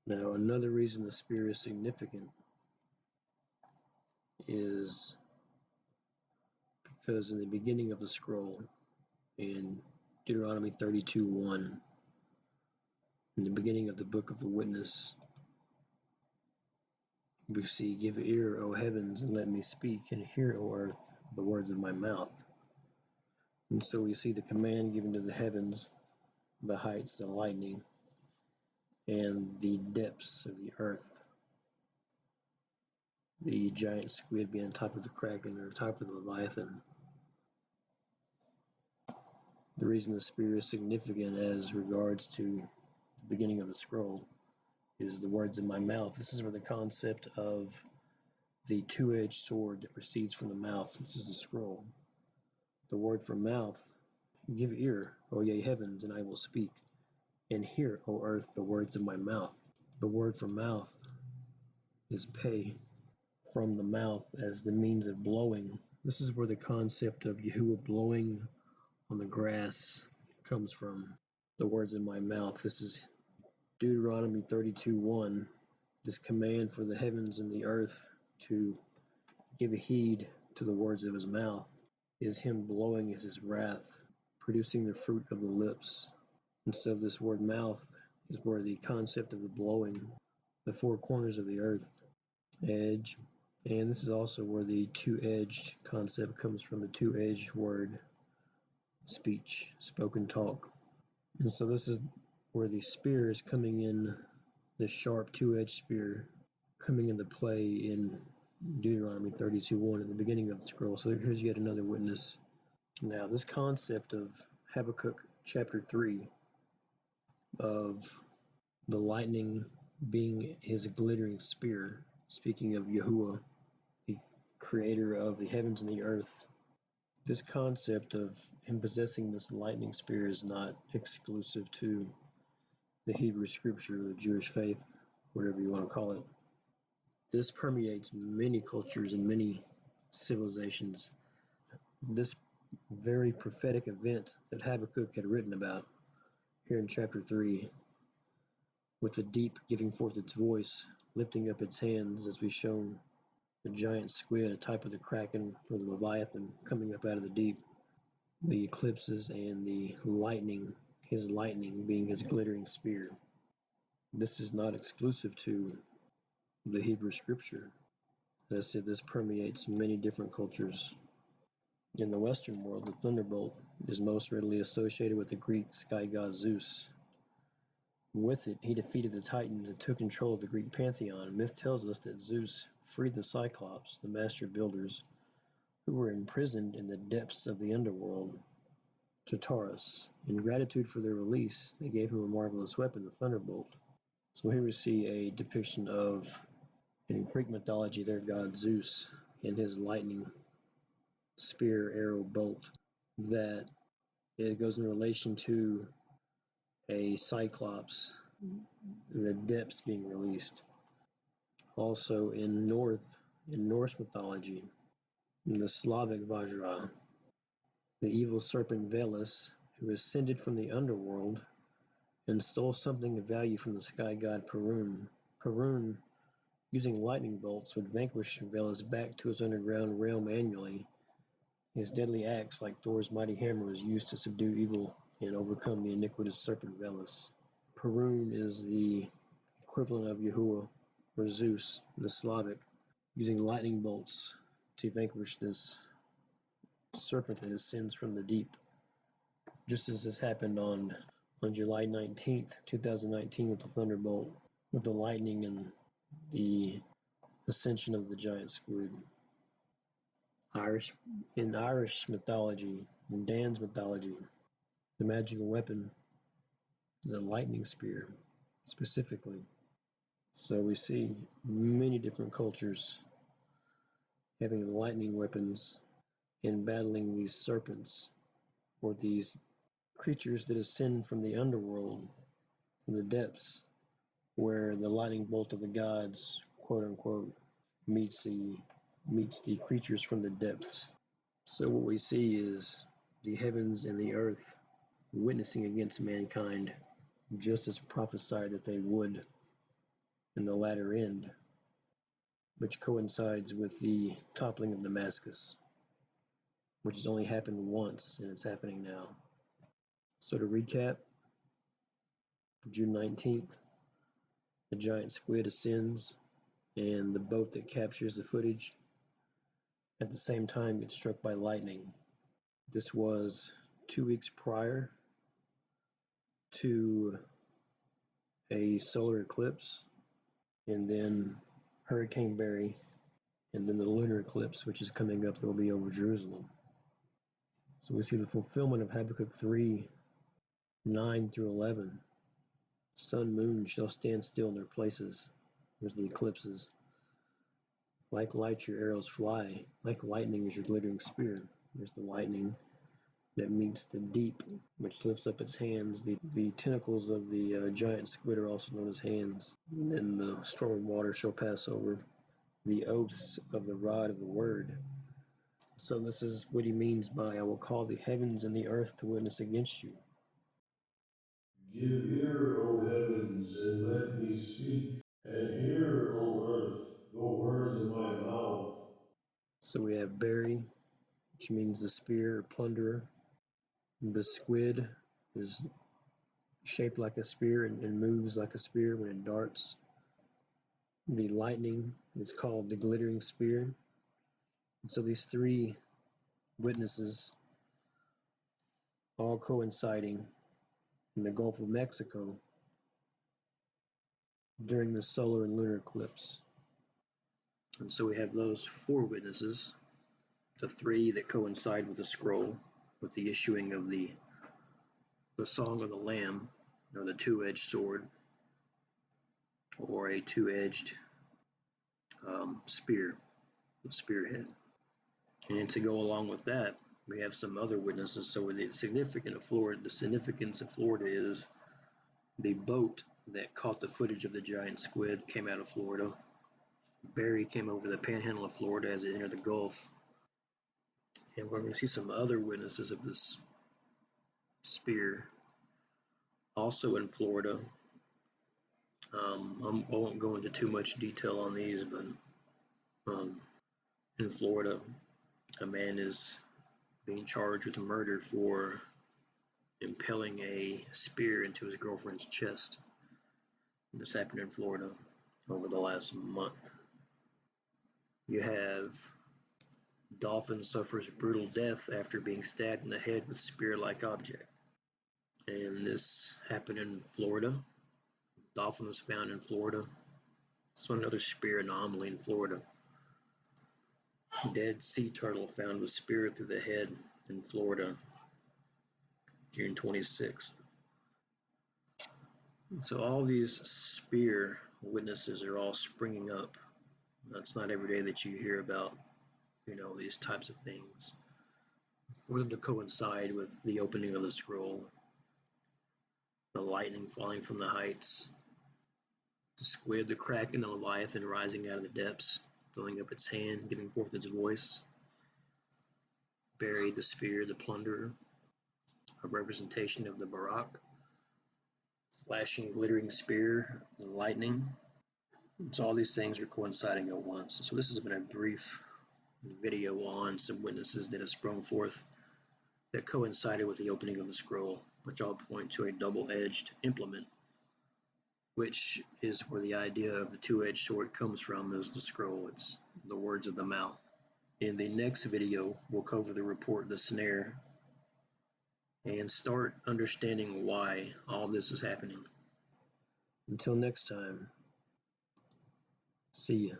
Now, another reason the spear is significant is because in the beginning of the scroll, in Deuteronomy 32:1, in the beginning of the book of the witness, we see, "Give ear, O heavens, and let me speak, and hear, O earth, the words of my mouth." And so we see the command given to the heavens, the heights, the lightning, and the depths of the earth. The giant squid being on top of the Kraken or top of the Leviathin. The reason the spear is significant as regards to the beginning of the scroll is the words of my mouth. This is where the concept of the two-edged sword that proceeds from the mouth. This is the scroll. The word for mouth, "Give ear, O ye heavens, and I will speak, and hear, O earth, the words of my mouth." The word for mouth is peh, from the mouth as the means of blowing. This is where the concept of Yahuwah blowing on the grass comes from. The words in my mouth. This is Deuteronomy 32:1. This command for the heavens and the earth to give heed to the words of his mouth is him blowing as his wrath, producing the fruit of the lips. And so this word mouth is where the concept of the blowing, the four corners of the earth, edge, and this is also where the two-edged concept comes from, the two-edged word, speech, spoken talk. And so this is where the spear is coming in, the sharp two-edged spear coming into play in Deuteronomy 32:1 at the beginning of the scroll. So here's yet another witness. Now this concept of Habakkuk chapter 3 of the lightning being his glittering spear, speaking of Yahuwah, the creator of the heavens and the earth. This concept of him possessing this lightning spear is not exclusive to the Hebrew scripture, the Jewish faith, whatever you want to call it. This permeates many cultures and many civilizations. This very prophetic event that Habakkuk had written about here in chapter 3, with the deep giving forth its voice, lifting up its hands, as we've shown the giant squid, a type of the Kraken or the Leviathan, coming up out of the deep, the eclipses, and the lightning, his lightning being his glittering spear. This is not exclusive to the Hebrew scripture. As I said, this permeates many different cultures. In the Western world, the thunderbolt is most readily associated with the Greek sky god Zeus. With it, he defeated the Titans and took control of the Greek pantheon. Myth tells us that Zeus freed the Cyclops, the master builders, who were imprisoned in the depths of the underworld, Tartarus. In gratitude for their release, they gave him a marvelous weapon, the thunderbolt. So here we see a depiction of, in Greek mythology, their god Zeus and his lightning spear, arrow, bolt, that it goes in relation to a Cyclops, the depths being released. Also in Norse mythology, in the Slavic Vajra, the evil serpent Veles, who ascended from the underworld and stole something of value from the sky god Perun. Perun, using lightning bolts, would vanquish Veles back to his underground realm annually. His deadly axe, like Thor's mighty hammer, was used to subdue evil and overcome the iniquitous serpent Veles. Perun is the equivalent of Yahuwah or Zeus in the Slavic, using lightning bolts to vanquish this serpent that ascends from the deep. Just as this happened on July 19th, 2019 with the thunderbolt, with the lightning and the ascension of the giant squid. In Irish mythology, in Dan's mythology, the magical weapon is a lightning spear, specifically. So we see many different cultures having lightning weapons and battling these serpents or these creatures that ascend from the underworld, from the depths, where the lightning bolt of the gods, quote unquote, meets the creatures from the depths. So what we see is the heavens and the earth witnessing against mankind, just as prophesied that they would in the latter end, which coincides with the toppling of Damascus, which has only happened once and it's happening now. So to recap, June 19th, the giant squid ascends and the boat that captures the footage at the same time gets struck by lightning. This was 2 weeks prior to a solar eclipse, and then Hurricane Barry, and then the lunar eclipse, which is coming up, that will be over Jerusalem. So we see the fulfillment of Habakkuk 3:9 through 11. Sun, moon shall stand still in their places. There's the eclipses. Like light your arrows fly, like lightning is your glittering spear. There's the lightning that meets the deep, which lifts up its hands. The tentacles of the giant squid are also known as hands. And then the storm of water shall pass over. The oaths of the rod of the word. So this is what he means by, I will call the heavens and the earth to witness against you. Give ear, O heavens, and let me speak, and hear, O earth, the words of my mouth. So we have Barry, which means the spear or plunderer. The squid is shaped like a spear and moves like a spear when it darts. The lightning is called the glittering spear. And so these three witnesses, all coinciding in the Gulf of Mexico during the solar and lunar eclipse. And so we have those four witnesses, the three that coincide with the scroll, with the issuing of the song of the Lamb, or the two-edged sword, or a two-edged spear, the spearhead. And to go along with that, we have some other witnesses. So the significance of Florida is the boat that caught the footage of the giant squid came out of Florida. Barry came over the panhandle of Florida as it entered the Gulf. And we're going to see some other witnesses of this spear also in Florida. I won't go into too much detail on these, but in Florida, a man is being charged with murder for impaling a spear into his girlfriend's chest. And this happened in Florida over the last month. You have dolphin suffers brutal death after being stabbed in the head with spear-like object. And this happened in Florida. Dolphin was found in Florida. So another spear anomaly in Florida. Dead sea turtle found with spear through the head in Florida, June 26th. So all these spear witnesses are all springing up. That's not every day that you hear about, these types of things. For them to coincide with the opening of the scroll, the lightning falling from the heights, the squid, the Kraken, the Leviathin rising out of the depths, throwing up its hand, giving forth its voice, Barry the spear, the plunderer, a representation of the Berach, flashing, glittering spear, the lightning. So all these things are coinciding at once. So this has been a brief video on some witnesses that have sprung forth that coincided with the opening of the scroll, which all point to a double-edged implement, which is where the idea of the two-edged sword comes from, is the scroll. It's the words of the mouth. In the next video, we'll cover the report of the snare and start understanding why all this is happening. Until next time, see ya.